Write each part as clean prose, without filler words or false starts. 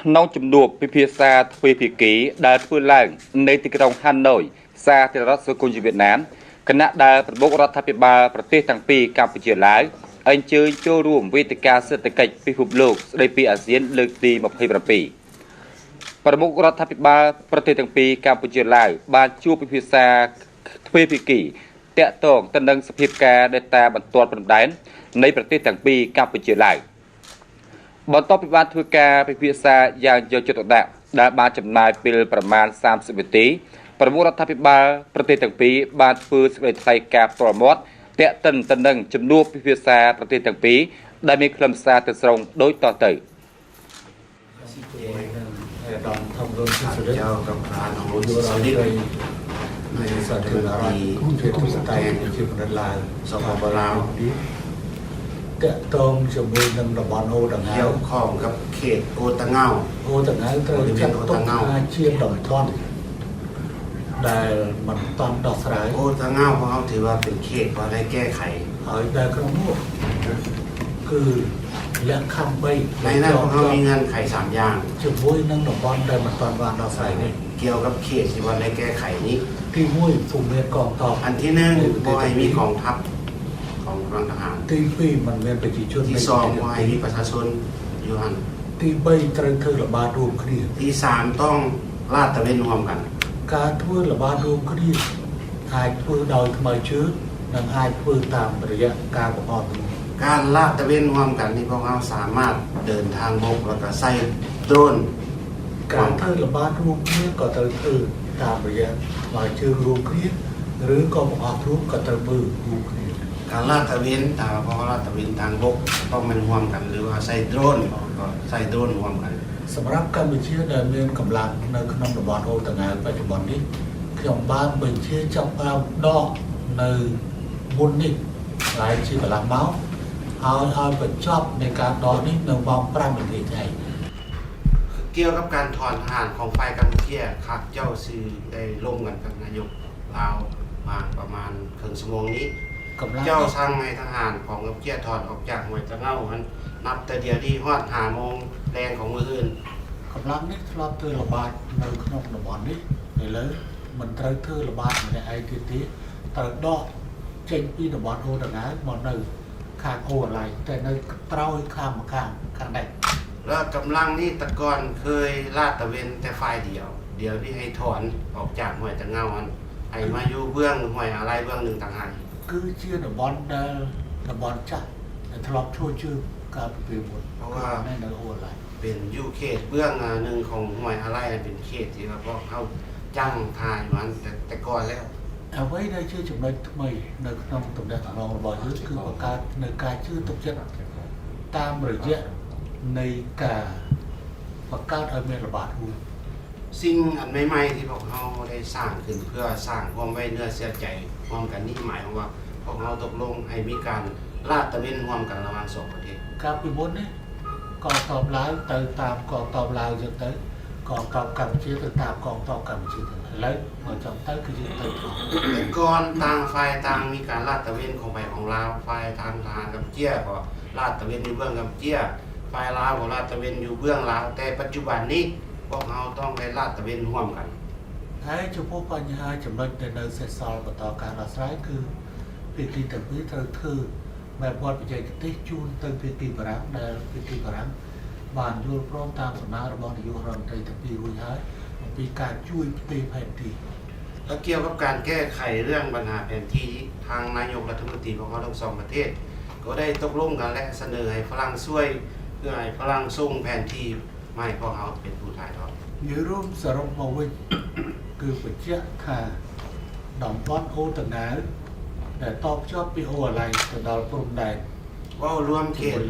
ក្នុងជំនួបពិភាក្សាទ្វេភាគីដែលធ្វើឡើងនៅទីក្រុងហាណូយសាធារណរដ្ឋសង្គមជាតិវៀតណាមគណៈដែលប្រមុខរដ្ឋាភិបាលប្រទេសទាំងពីរកម្ពុជាឡាវអញ្ជើញចូលរួមវេទិកាសេដ្ឋកិច្ចពិភពលោកស្តីពីអាស៊ានលើកទី27ប្រមុខរដ្ឋាភិបាលប្រទេសទាំងពីរកម្ពុជាឡាវបានជួបពិភាក្សាទ្វេភាគីតាក់ទងទៅនឹងសភាពការណ៍ដែលតាមបន្ទាត់ព្រំដែននៃប្រទេសទាំងពីរកម្ពុជាឡាវបន្ទាប់ពីបានធ្វើការពិភាក្សាយ៉ាងយកចិត្តទុកដាក់ដែលបានចំណាយពេលប្រមាណ30នាទីប្រមុខរដ្ឋាភិបាលប្រទេសទាំងពីរបានធ្វើសេចក្តីថ្លែងការណ៍ផ្ទាល់មាត់តាក់ទិនទៅនឹងជំនួបពិភាក្សាប្រទេសទាំងពីរដែលមានខ្លឹមសារទាំងស្រុងដូចតទៅដំធម្មរនសិទ្ធិចៅកំប្រានអនុសលិកនៃសាធារណរដ្ឋជាទូទៅជាប្រឡាយសពបឡាវតកតងជាមួយនឹងតំបន់អូតងៅเกี่ยวข้องกับเขตโอตะเงาត្រូវចាត់ទុកថាជាដំថន់ដែលมันต้องដោះស្រាយโอตะเงาของเขาถือว่าเป็นเขตพอได้แก้ไขហើយដែលក្នុងនោះគឺលក្ខខណ្ឌ3ในนั้นของเขามีเงื่อนไข3อย่างជាមួយនឹងតំបន់ដែលมันต้องបានដោះស្រាយនេះเกี่ยวกับเขตที่ว่าได้แก้ไขนี้ที่1ภูมิกองทัพอันที่1บ่ให้มีกองทัพของกำลังทหารที่2มันមានប្រជាជនที่2บ่ให้มีประชาชนอยู่หั่นที่3ត្រូវធ្វើระบาดរួមគ្នាที่3ต้องลาดตระเวนร่วมกันការធ្វើระบาดរួមគ្នាអាចធ្វើដោយថ្មើរជើងនិងអាចធ្វើតាមរយៈការបង្អត់การลาดตระเวนร่วมกันนี่พวกเราสามารถเดินทางบกแล้วก็ใช้โดรนการធ្វើระบาดរួមគ្នាក៏ត្រូវធ្វើតាមរយៈថ្មើរជើងរួមគ្នាឬក៏បង្អត់រួមក៏ត្រូវធ្វើរួមគ្នាการลาดตระเวนถ้าพอลาดตระเวนทางบกต้องมันร่วมกันหรือว่าใช้โดรนก็ใช้โดรนร่วมกันសម្រាប់កម្ពុជាដែលមានកម្លាំងនៅក្នុងតំបន់អូតងៅបច្ចុប្បន្ននេះខ្ញុំបានបញ្ជាចាប់ផ្ដើមដកនៅមុននេះហើយជាកន្លះម៉ោងឲ្យបញ្ចប់ในការដកនេះនៅម៉ោង5នាទីថ្ងៃเกี่ยวกับการถอนทหารของฝ่ายกัมพูชาข้าเจ้าซื้อได้ร่วมกันกับนายกลาวมาประมาณครึ่งชั่วโมงนี้เจ้าสั่งให้ทหารของกัมพูชาถอนออกจากห้วยตะเงานั้นนับแต่เดียวที่ฮอด 5 โมงแรงของมื้ออื่นกำลังនេះធ្លាប់ធ្វើระบาดនៅក្នុងតំបន់នេះឥឡូវមិនត្រូវធ្វើระบาดម្នាក់ឯងទៀតត្រូវដកចេញពីតំបន់អូតងៅមកនៅខាងអូឡៃតែនៅត្រោយខាងនេះแล้วกำลังนี้ตะกอนเคยลาดตระเวนแต่ฝ่ายเดียวนี้ให้ถอนออกจากห้วยตะเงาอันให้มาอยู่เบื้องห้วยอะไรเบื้องหนึ่งต่างหากគឺជាតំបន់ចាស់ដែលធ្លាប់ធ្វើជើងការពិភាក្សាเพราะว่าនៅអូឡៃเป็นอยู่เขตเบื้องหนึ่งของห้วยอะไรเป็นเขตที่ว่าพวกเขาจ้างทายมันแต่ก่อนแล้วអ្វីដែលជាចំណុចថ្មីនៅក្នុងតំណែងរបស់យើងគឺបង្កើតនៅការជឿទុកចិត្តតាមរយៈនៃការបង្កើតឲ្យមានระบาดរួមสิ่งอันใหม่ๆที่พวกเราได้สร้างขึ้นเพื่อสร้างความไว้เนื้อเชื่อใจร่วมกันนี่หมายความว่าพวกเราตกลงให้มีการลาดตระเวนร่วมกันระหว่าง2ประเทศการពីមុននេះកងទ័ពឡាវទៅតាមកងទ័ពឡាវចឹងទៅកងទ័ពកម្ពុជាទៅតាមកងទ័ពកម្ពុជាទៅឥឡូវមកចាំទៅគឺយើងទៅតែก่อนต่างฝ่ายต่างมีการลาดตระเวนของฝ่ายของลาวฝ่ายทางทหารกัมพูชาก็ลาดตระเวนอยู่เบื้องกัมพูชาฝ่ายลาวก็ลาดตระเวนอยู่เบื้องลาวแต่ปัจจุบันนี้พวกเราต้องได้ลาดตระเวนร่วมกันហើយចំពោះបញ្ហាចំណុចដែលនៅសេសសល់បន្តការដោះស្រាយគឺភាគីទាំងពីរត្រូវធ្វើបែបបទបច្ចេកទេសជូនទៅភាគីបារាំងដែលភាគីបារាំងបានយល់ព្រមតាមសំណើរបស់នាយករដ្ឋមន្ត្រីទាំងពីររួចហើយអំពីការជួយផ្ទេរแผนที่และเกี่ยวกับการแก้ไขเรื่องปัญหาแผนที่ทางนายกรัฐมนตรีของเราทั้ง2ประเทศก็ได้ตกลงกันและเสนอให้ฝรั่งช่วยเพื่อให้ฝรั่งส่งแผนที่มาให้พวกเราเป็นผู้ถ่ายทอดនិយាយរួមសរុបមកវិញគឺបញ្ជាក់ថាតំបន់អូតងៅដែលតបជាប់ពីអូឡៃទៅដល់ព្រំដែนว่ารวมเขต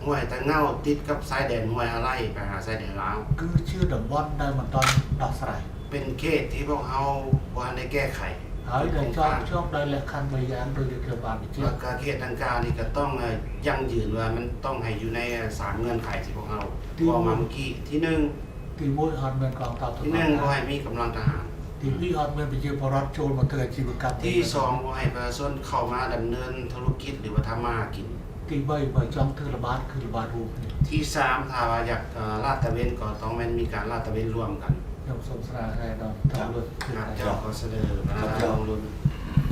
ห้วยตะเงาติดกับชายแดนห้วยอะไรไปหาชายแดนลาวคือชื่อតំបន់ដែលមិនต้องដោះស្រាយเป็นเขตที่พวกเราบ่ได้แก้ไขហើយដែលชอบได้លក្ខខណ្ឌ3យ៉ាងโดยที่ខ្ញុំបានបញ្ជាក់ការเขตดังกล่าวนี่ก็ต้องยั่งยืนว่ามันต้องให้อยู่ใน3เงื่อนไขที่พวกเราบอกมาเมื่อกี้ที่1ที่1អត់មានកងទ័ពที่1บ่ให้มีกำลังทหารที่2អត់មានប្រជាពលរដ្ឋចូលមកធ្វើអាជីវកម្មที่2บ่ให้ประชาชนเข้ามาดำเนินธุรกิจหรือว่าทำมาหากินท ទី3បើចង់ធ្វើระบาดគឺระบาดរួមที่3ถ้าว่าอยากลาดตระเวนก็ต้องแม่นมีการลาดตระเวนร่วมกันខ្ញុំសូមស្នើឲ្យដល់តำรวจคือเจ้าก็เสนอมาลงรุ่น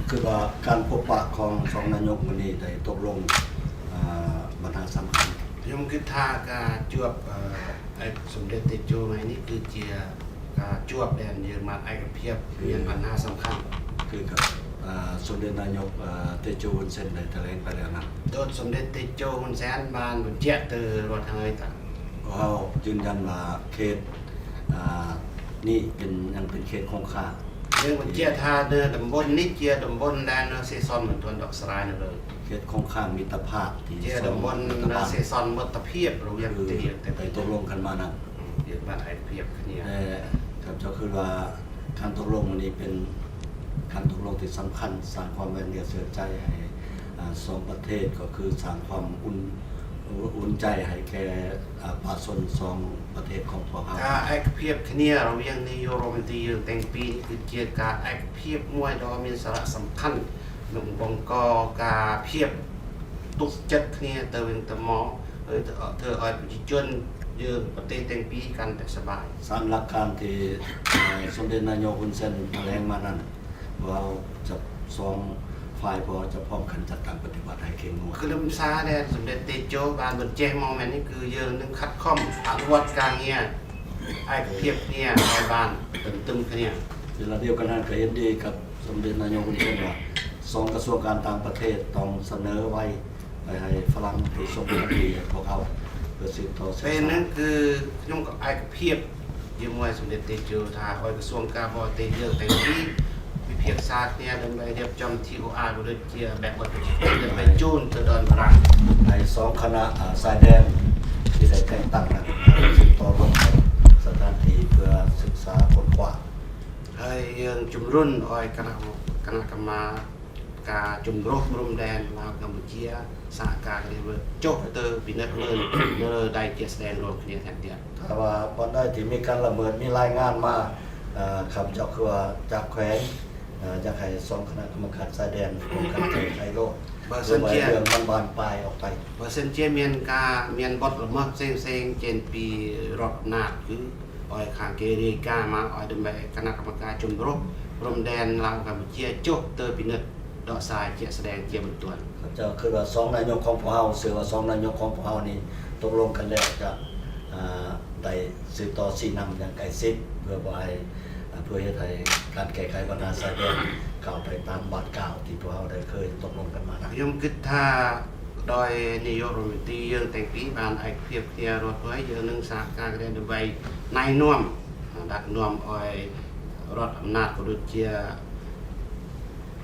คือว่าการพบปะของ2นายกมื้อนี้ได้ตกลงปัญหาสำคัญខ្ញុំគិតថាការជួបឯកសម្ដេចតេជោថ្ងៃនេះគឺជាការជួបដែលយើងបានឯកភាពមានបញ្ហាសំខាន់คือกับสมเด็จนายกเตโชហ៊ុនសែនได้แถลงไปแล้วนะដោយสมเด็จតេជោហ៊ុនសែនបានបញ្ជាក់ទៅរដ្ឋហើយតាเขายืนยันว่าเขตនេះเป็นยังเป็นเขตคงคาយើងបញ្ជាក់ថានៅតំបន់នេះជាតំបន់ដែលនៅសេសនមិនទាន់ដកស្រាយនៅលើเขตคงคาមិត្តภาพที่ជាតំបន់នៅសេសនមិត្តភាពរវាងប្រទេសតែตกลงกันมานั้นយើងបានឯកភាពគ្នាครับจะคือว่าการตกลงนี้เป็นการตกลงที่สำคัญสร้างความแน่เนื้อเชื่อใจให้2ประเทศก็คือสร้างความอุ่นใจให้แก่ประชาชน2ประเทศของพวกเราការឯកភាពគ្នារវាងនាយករដ្ឋមន្ត្រីយើងទាំងពីរគឺជាការឯកភាពមួយដ៏មានសារៈសំខាន់នឹងបង្កការភាពទុកចិត្តគ្នាទៅវិញទៅមកធ្វើឲ្យប្រជាជនយើងប្រទេសទាំងពីរកាន់តែសប្បាយสร้างหลักการที่สมเด็จนายกហ៊ុនសែនแถลงมานั้นว่าจะ2ฝ่ายพอจะพร้อมกันจัดการปฏิบัติให้เข้มงวดคือលំសារដែលសម្ដេចតេជោបានបញ្ជាក់មកមែននេះគឺយើងនឹងខិតខំអនុវត្តការងារឯកភាពគ្នាឲ្យបានទន្ទឹមគ្នាเวลาเดียวกันนั้นก็เห็นดีกับสมเด็จนายกហ៊ុនសែนว่า2กระทรวงการต่างประเทศต้องเสนอไว้ให้ฝรั่งที่ส่งไปพวกเขาเพื่อสืบต่อពេលហ្នឹងគឺខ្ញុំក៏ឯកភាពជាមួយសម្ដេចតេជោថាឲ្យក្រសួងការបរទេសយើងទាំងពីរវិភាគសាគ្នាដើម្បីរៀបចំ TOR ដូចជាបែបបទដើម្បីជូនទៅដល់បារាំងให้2คณะสายแดนที่ได้แต่งตั้งนะสืบต่อลงสถานที่เพื่อศึกษาค้นคว้าហើយយើងជំរុញឲ្យគណៈកម្មាការជំរុះព្រំដែនលៅកម្ពុជាសហការគ្នាចុះទៅពិនិត្យមើលនៅដៃជាស្ដែងរួមគ្នាថែមទៀតถ้าว่าบ่ได้ที่มีการละเมิดมีรายงานมาครับเจ้าคือว่าจากแขวงจะให้2คณะกรรมการสายแดนร่วมกันแก้ไขโลกបើសិនជាเรื่องมันบานปลายออกไปបើសិនជាមានបទល្មើសផ្សេងៗចេញពីរដ្ឋអំណាចគឺឲ្យខាងគេរាយការណ៍មកឲ្យដើម្បីគណៈកម្មការជំរុះព្រំដែនលៅកម្ពុជាចុះទៅពិនិត្យដកស្រាយជាក់ស្ដែងជាបន្ទាន់ครับเจ้าคือว่า2นายกของพวกเฮาชื่อว่า2นายกของพวกเฮานี่ตกลงกันแล้วจะได้สืบต่อสีนำอย่างใกล้ชิดเพื่อบ่ให้เพื่อเฮ็ดให้การแก้ไขปัญหาสายแดนก้าวไปตามบาทกล่าวที่พวกเราได้เคยตกลงกันมาខ្ញុំគិតថាដោយនាយករដ្ឋមន្ត្រីយើងទាំងពីរបានឯកភាពគ្នារត់ហើយយើងនឹងសហការគ្នាដើម្បីណែនាំដាក់នាំឲ្យរដ្ឋអំណាចក៏ដូចជា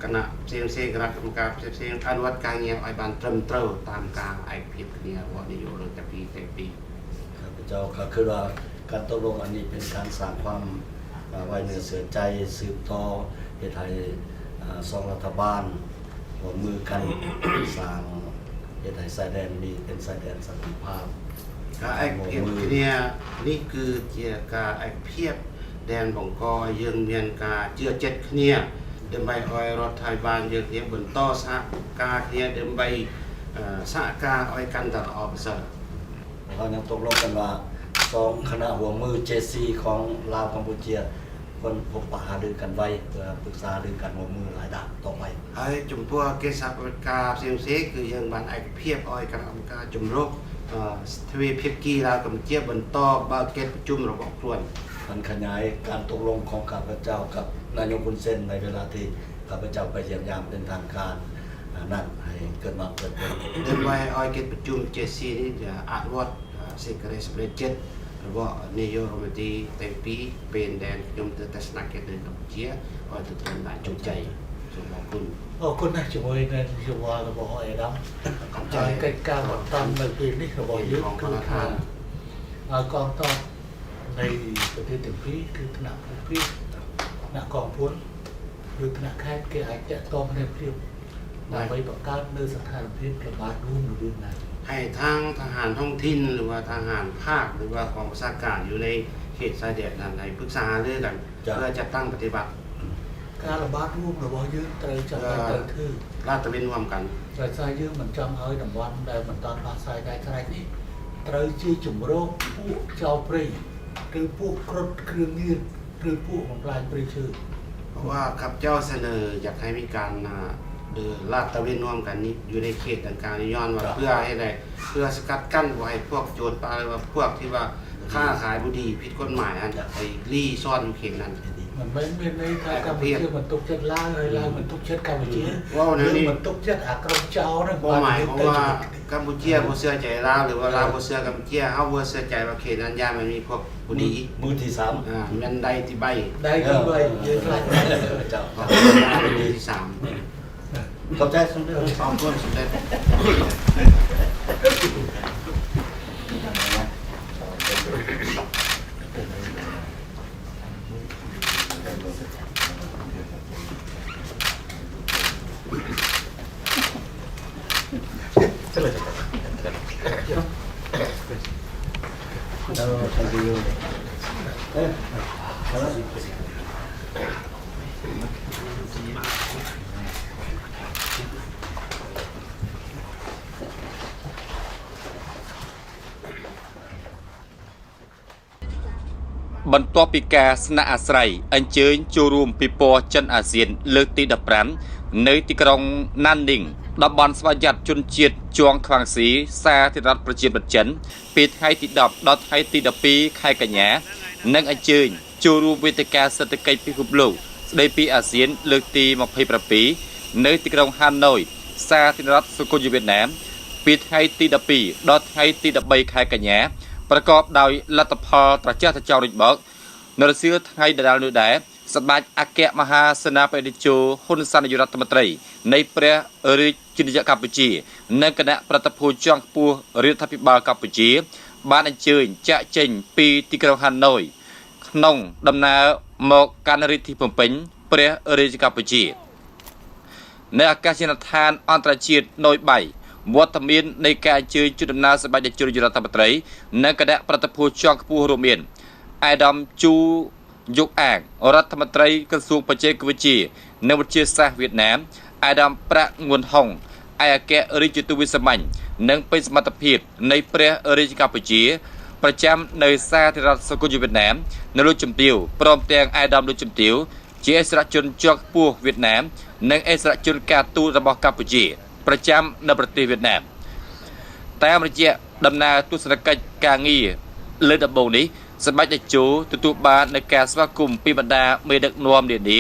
គណៈផ្សេងៗគណៈកម្មការផ្សេងៗអនុវត្តការងារឲ្យបានត្រឹមត្រូវតាមការឯកភាពគ្នារបស់នាយករដ្ឋមន្ត្រីទាំងពីរครับเจ้าก็คือว่าการตกลงอันนี้เป็นการสร้างความไว้เนื้อเชื่อใจสืบต่อเฮ็ดให้2รัฐบาลร่วมมือกันสร้างเฮ็ดให้สายแดนนี้เป็นสายแดนสันติภาพការឯកភាពគ្នានេះគឺជាការឯកភាពដែលបង្កឲ្យយើងមានការជឿចិត្តគ្នាដើម្បីឲ្យរដ្ឋាភិបាលយើងគ្នាបន្តសហការគ្នាដើម្បីសហការឲ្យកាន់តែល្អប្រសើរเรายังตกลงกันว่า2คณะหัวมือ JC ของลาวกัมพูชีคนพบปะหารือกันไว้เพื่อปรึกษารือกันหัวมือหลายด้านต่อไปហើយចំពោះកិច្ចសហប្រតិការផ្សេងៗគឺយើងបានឯកភាពឲ្យគណៈកម្មការជំរុះទ្វេភាគីលៅកម្ពុជាបន្តបើកកិច្ចប្រជុំរបស់ខ្លួនมันขยายการตกลงของข้าพเจ้ากับนายกហ៊ុនសែនในเวลาที่ข้าพเจ้าไปเยี่ยมยามเป็นทางการนั้นให้เกิดมาเปิดเผยដើម្បីឲ្យកិច្ចប្រជុំ JC នេះអនុវត្តសេចក្តីសម្រេចចិត្តរបស់នាយករដ្ឋមន្ត្រីទាំងពីរពេលដែលខ្ញុំទៅទស្សនកិច្ចនៅកម្ពុជាឲ្យទៅត្រូវបានជោគជ័យសូមអរគុណណាស់ជាមួយនឹងនយោបាយរបស់អេដាមហើយកិច្ចការបន្តនៅពេលនេះរបស់យើងគឺថាកងទ័ពในประเทศទាំងពីរគឺថ្នាក់ភូមិភាគថ្នាក់កងពលឬថ្នាក់ខេត្តគេអាចចាក់តងគ្នាព្រៀបដើម្បីបង្កើតនៅស្ថានភាពระบาดរួមនៅរឿងណាให้ทางทหารท้องถิ่นหรือว่าทหารภาคหรือว่ากองบัญชาการอยู่ในเขตชายแดนนั้นให้ปรึกษาหารือกันเพื่อจัดตั้งปฏิบัติ ការระบาดរួមរបស់យើងត្រូវចាំបាច់ត្រូវធ្វើ ลาดตระเวนร่วมกัน ដោយសារយើងមិនចង់ឲ្យតំបន់ដែលមិនតាន់ដោះស្រាយដែរក្រែងនេះត្រូវជាជំរកពួកចោរព្រៃឬពួកគ្រុឌគ្រឿងញៀនឬពួកបំផ្លាញព្រៃឈើ เพราะว่าข้าพเจ้าเสนออยากให้มีการลาดตระเวนร่วมกันนี้อยู่ในเขตต่างๆย้อนว่าเพื่อให้ได้เพื่อสกัดกั้นบ่ให้พวกโจรป่าหรือว่าพวกที่ว่าค้าขายบ่ดีผิดกฎหมายอันไปลี่ซ่อนอยู่เขตนั้น มันไม่មានន័យថាកម្ពុជាមិនទុកចិត្តឡាវហើយឡាវមិនទុកចិត្តកម្ពុជា ว้าวนี่ មិនទុកចិត្តអាក្រុមចោរហ្នឹង บ่หมายความว่ากัมพูชีบ่เชื่อใจลาวหรือว่าลาวบ่เชื่อกัมพูชีเฮาบ่เชื่อใจว่าเขตนั้นย่ามันมีพวกบ่ดี มือที่3 แม่นใดที่ใบ ได้คือใบយើងខ្លាច เจ้า มือที่3 เข้าใจสมเด็จ พร้อมร่วมสำเร็จ thank you បន្ទាប់ពីការស្នាក់អាស្រ័យអញ្ជើញចូលរួមពិព័រណ៍ចិនអាស៊ានលើកទី15នៅទីក្រុងណាននីងតំបន់ស្វយ័តជនជាតិជួងខ្វាងស៊ីសាធារណរដ្ឋប្រជាមានិតចិនពីថ្ងៃទី10ដល់ថ្ងៃទី12ខែកញ្ញានិងអញ្ជើញចូលរួមវេទិកាសេដ្ឋកិច្ចពិភពលោកស្ដីពីអាស៊ានលើកទី27នៅទីក្រុងហាណូយសាធារណរដ្ឋសង្គមវៀតណាមពីថ្ងៃទី12ដល់ថ្ងៃទី13ខែកញ្ញាប្រកបដោយលទ្ធផលត្រចះត្រចោរិចបោកនៅរសៀលថ្ងៃដដែលនោះដែរសម្ដេចអគ្គមហាសេនាបតីជោហ៊ុនសែននាយករដ្ឋមន្ត្រីនៃព្រះរាជាណាចក្រកម្ពុជានិងគណៈប្រតិភូជាន់ខ្ពស់រដ្ឋាភិបាលកម្ពុជាបានអញ្ជើញចាក់ចេញពីទីក្រុងហាណូយក្នុងដំណើរមកកាន់រាជធានីភ្នំពេញព្រះរាជាកម្ពុជានៅអាកាសយានដ្ឋានអន្តរជាតិណូយបៃវត្តមាននៃការអញ្ជើញជូនដំណើរសម្ដេចនាយករដ្ឋមន្ត្រីនិងគណៈប្រតិភូជាន់ខ្ពស់រួមមានអាដាមជូយុកអាងរដ្ឋមន្ត្រីក្រសួងបច្ចេកវិទ្យានិងវិទ្យាសាស្ត្រវៀតណាមអាដាមប្រាក់ងួនហុងឯកអគ្គរដ្ឋទូតវិសាមញ្ញនិងបេសសមត្ថភាពនៃព្រះរាជាកម្ពុជាប្រចាំនៅសាធារណរដ្ឋសង្គមវៀតណាមនៅលោកជំទាវព្រមទាំងអាដាមលោកជំទាវជាអិសរាជជនជាន់ខ្ពស់វៀតណាមនិងអិសរាជជនការទូតរបស់កម្ពុជាប្រចាំនៅប្រទេសវៀតណាមតាមរយៈដំណើរទស្សនកិច្ចការងារលើដំបូងនេះសម្ដេចតេជោទទួលបាននូវការស្វាគមន៍ពីបណ្ដាមេដឹកនាំនានា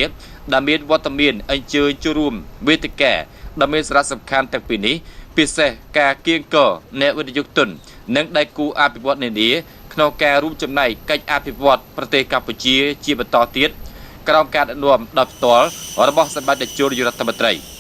ដែលមានវត្តមានអញ្ជើញចូលរួមវេទិកាដ៏មានសារៈសំខាន់ទាំងពីរនេះពិសេសការគៀងគរអ្នកវិនិយោគទុននិងដៃគូអភិវឌ្ឍន៍នានាក្នុងការរួមចំណែកកិច្ចអភិវឌ្ឍប្រទេសកម្ពុជាជាបន្តទៀតក្រោមការដឹកនាំដោយផ្ទាល់របស់សម្ដេចតេជោនាយករដ្ឋមន្ត្រី